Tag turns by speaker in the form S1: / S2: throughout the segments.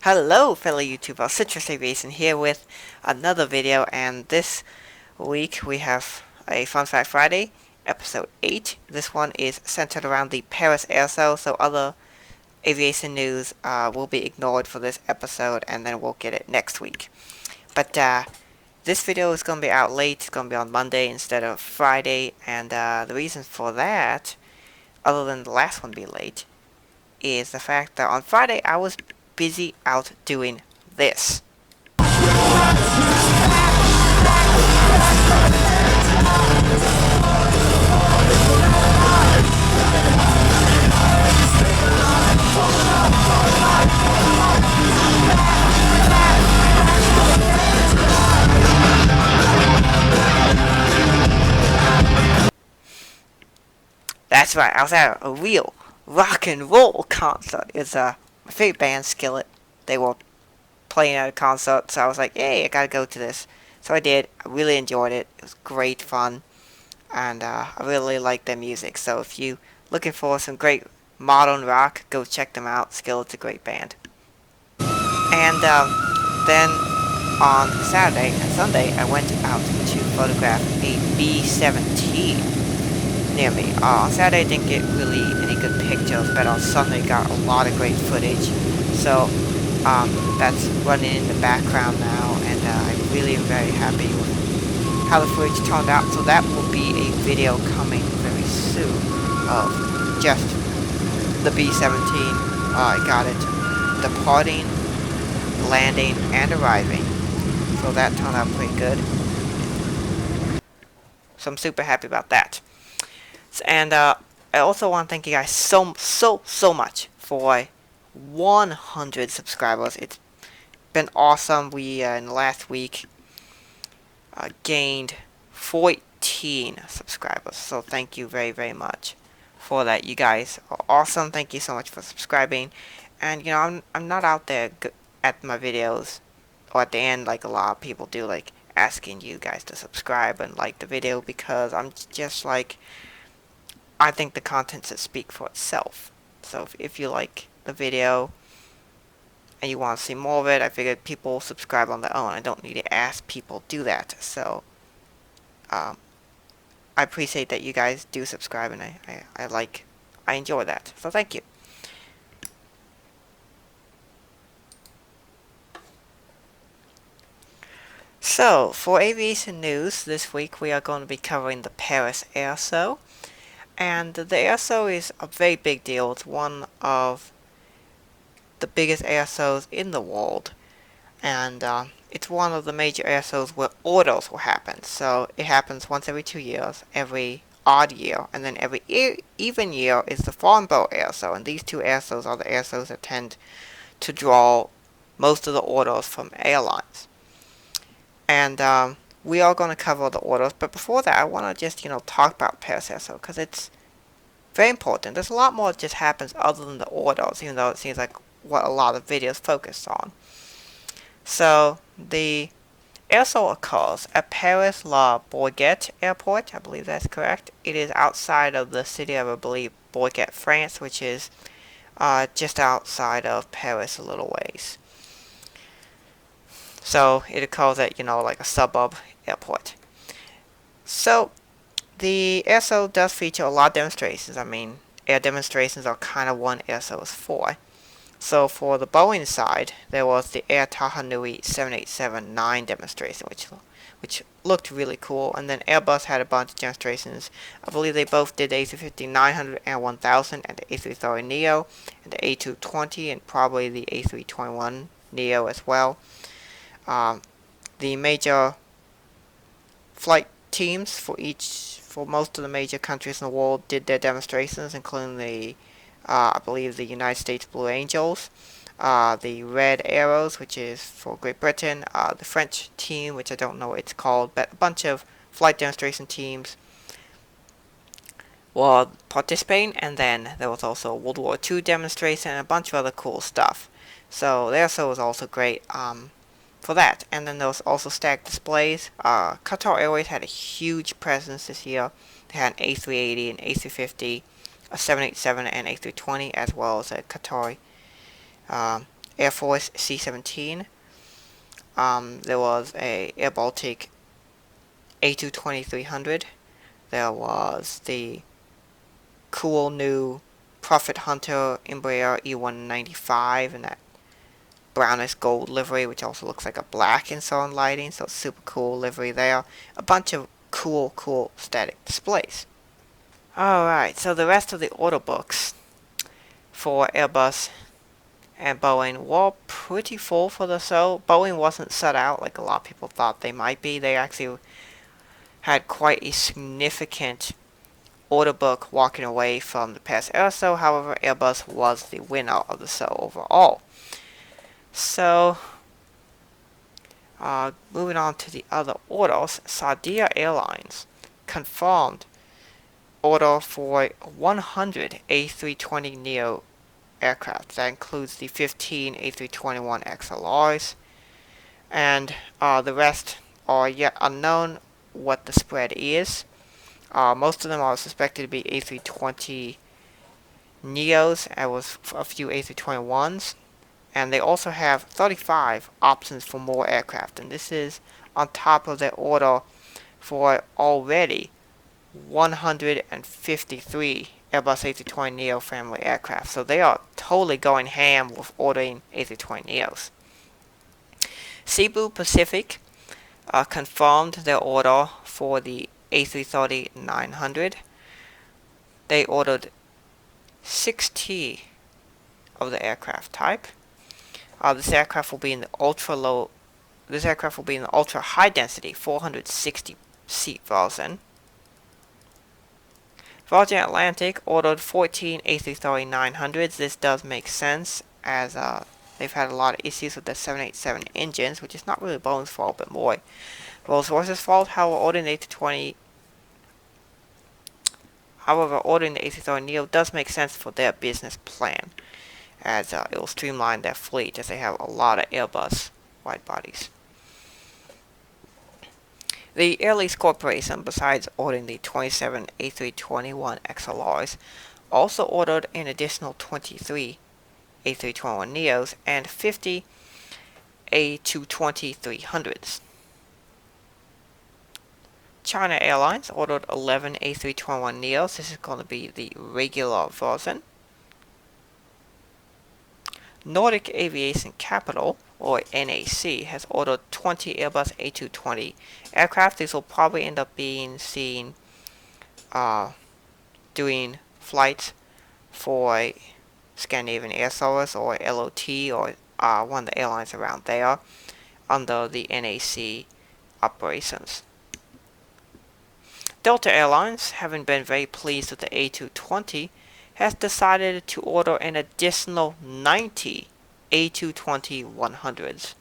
S1: Hello fellow YouTuber, Citrus Aviation here with another video, and this week we have a Fun Fact Friday, episode 8. This one is centered around the Paris Air Show, so other aviation news will be ignored for this episode, and then we'll get it next week. But this video is going to be out late. It's going to be on Monday instead of Friday, and the reason for that, other than the last one being late, is the fact that on Friday I was busy out doing this. That's right, I was at a real rock and roll concert. It's my favorite band, Skillet. They were playing at a concert, so I was like, hey, I gotta go to this. So I did. I really enjoyed it. It was great fun, and I really like their music. So if you looking for some great modern rock, go check them out. Skillet's a great band. And then on Saturday and Sunday, I went out to photograph a B-17 near me. On Saturday I didn't get really any good pictures, but on Sunday got a lot of great footage. So that's running in the background now, and I really am very happy with how the footage turned out. So that will be a video coming very soon of just the B-17. I got it departing, landing, and arriving. So that turned out pretty good. So I'm super happy about that. And I also want to thank you guys so much for 100 subscribers. It's been awesome. We in the last week gained 14 subscribers. So thank you very much for that. You guys are awesome. Thank you so much for subscribing. And you know, I'm not out there at my videos or at the end like a lot of people do, like asking you guys to subscribe and like the video, because I'm just like, I think the content should speak for itself. So if you like the video and you want to see more of it, I figured people subscribe on their own. I don't need to ask people do that. So I appreciate that you guys do subscribe, and I enjoy that. So thank you. So for aviation news this week, we are going to be covering the Paris Air Show. And the air show is a very big deal. It's one of the biggest air shows in the world. And it's one of the major air shows where orders will happen. So it happens once every 2 years, every odd year, and then every even year is the Farnborough Air Show. And these two air shows are the air shows that tend to draw most of the orders from airlines. And we are going to cover the orders, but before that I want to just, talk about Paris Air Show, because it's very important. There's a lot more that just happens other than the orders, even though it seems like what a lot of videos focus on. So the air show occurs at Paris La Bourget Airport. I believe that's correct. It is outside of the city of, I believe, Bourget, France, which is just outside of Paris a little ways. So it occurs at, like a suburb airport. So the air show does feature a lot of demonstrations. I mean, air demonstrations are kind of what air show is for. So for the Boeing side, there was the Air Tahanui 787-9 demonstration, which looked really cool. And then Airbus had a bunch of demonstrations. I believe they both did the A350-900 and 1000, and the A330neo, and the A220, and probably the A321neo as well. The major flight teams for most of the major countries in the world did their demonstrations, including I believe the United States Blue Angels, the Red Arrows, which is for Great Britain, the French team, which I don't know what it's called, but a bunch of flight demonstration teams were participating. And then there was also a World War II demonstration and a bunch of other cool stuff. So the air show was also great for that. And then there was also stacked displays. Qatar Airways had a huge presence this year. They had an A380, an A350, a 787, and A320, as well as a Qatari Air Force C-17. There was a Air Baltic A220-300. There was the cool new Prophet Hunter Embraer E195 and that brownish gold livery, which also looks like a black in some lighting, so super cool livery there. A bunch of cool static displays. Alright, so the rest of the order books for Airbus and Boeing were pretty full for the show. Boeing wasn't set out like a lot of people thought they might be. They actually had quite a significant order book walking away from the past air show. However, Airbus was the winner of the show overall. So, moving on to the other orders, Saudia Airlines confirmed order for 100 A320neo aircraft. That includes the 15 A321XLRs, and the rest are yet unknown what the spread is. Most of them are suspected to be A320 Neos, and with a few A321s. And they also have 35 options for more aircraft, and this is on top of their order for already 153 Airbus A320neo family aircraft. So they are totally going ham with ordering A320neos. Cebu Pacific confirmed their order for the A330-900. They ordered 60 of the aircraft type. This aircraft will be in the ultra high density 460 seat version. Virgin Atlantic ordered 14 A330-900s. This does make sense as they've had a lot of issues with the 787 engines, which is not really Boeing's fault, but more Rolls-Royce's fault. However, ordering the A330neo does make sense for their business plan, as it will streamline their fleet, as they have a lot of Airbus wide bodies. The Air Lease Corporation, besides ordering the 27 A321XLRs, also ordered an additional 23 A321neos and 50 A220-300s. China Airlines ordered 11 A321neos. This is going to be the regular version. Nordic Aviation Capital, or NAC, has ordered 20 Airbus A220 aircraft. These will probably end up being seen doing flights for Scandinavian Air Service or LOT or one of the airlines around there under the NAC operations. Delta Airlines, having been very pleased with the A220, has decided to order an additional 90 A220-100s.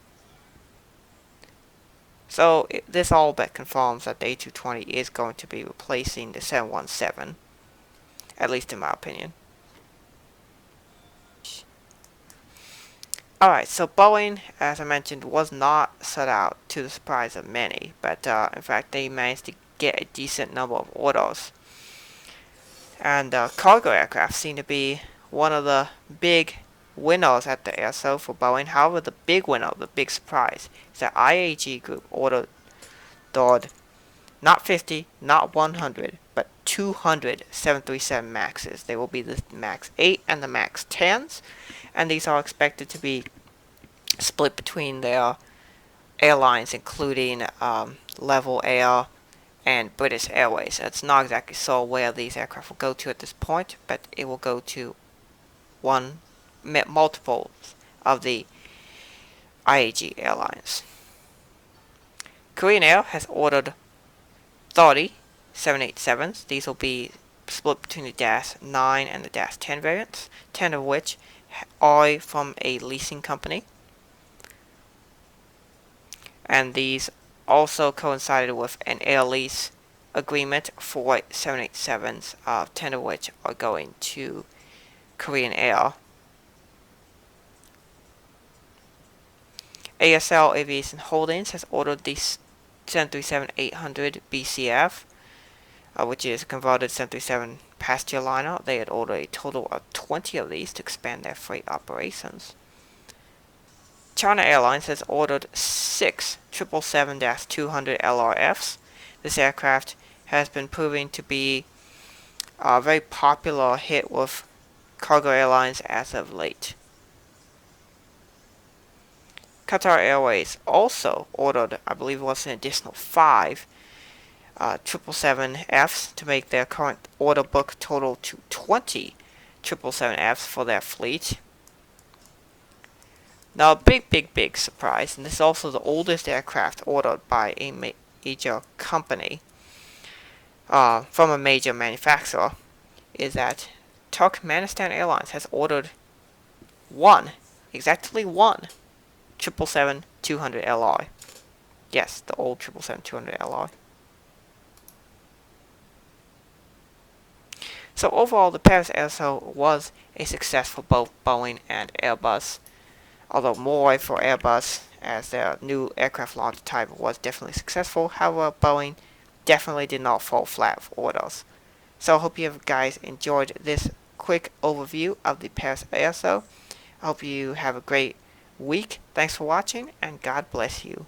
S1: So this all but confirms that the A220 is going to be replacing the 717, at least in my opinion. Alright, so Boeing, as I mentioned, was not set out, to the surprise of many, but in fact they managed to get a decent number of orders. And cargo aircraft seem to be one of the big winners at the air show for Boeing. However, the big winner, the big surprise, is that IAG Group ordered not 50, not 100, but 200 737 MAXs. They will be the MAX 8 and the MAX 10s, and these are expected to be split between their airlines, including Level Air and British Airways. It's not exactly sure where these aircraft will go to at this point, but it will go to multiples of the IAG airlines. Korean Air has ordered 30 787s. These will be split between the -9 and the -10 variants, 10 of which are from a leasing company. And these also coincided with an air lease agreement for 787s, 10 of which are going to Korean Air. ASL Aviation Holdings has ordered the 737-800 BCF, which is a converted 737 passenger liner. They had ordered a total of 20 of these to expand their freight operations. China Airlines has ordered 6 777-200 LRFs. This aircraft has been proving to be a very popular hit with cargo airlines as of late. Qatar Airways also ordered, I believe it was an additional 5 777Fs to make their current order book total to 20 777Fs for their fleet. Now, a big surprise, and this is also the oldest aircraft ordered by a major company from a major manufacturer, is that Turkmenistan Airlines has ordered exactly one 777-200 LR. Yes, the old 777-200 LR. So overall, the Paris Air Show was a success for both Boeing and Airbus, although more for Airbus, as their new aircraft launch type was definitely successful. However, Boeing definitely did not fall flat with orders. So I hope you guys enjoyed this quick overview of the Paris Air Show. I hope you have a great week. Thanks for watching, and God bless you.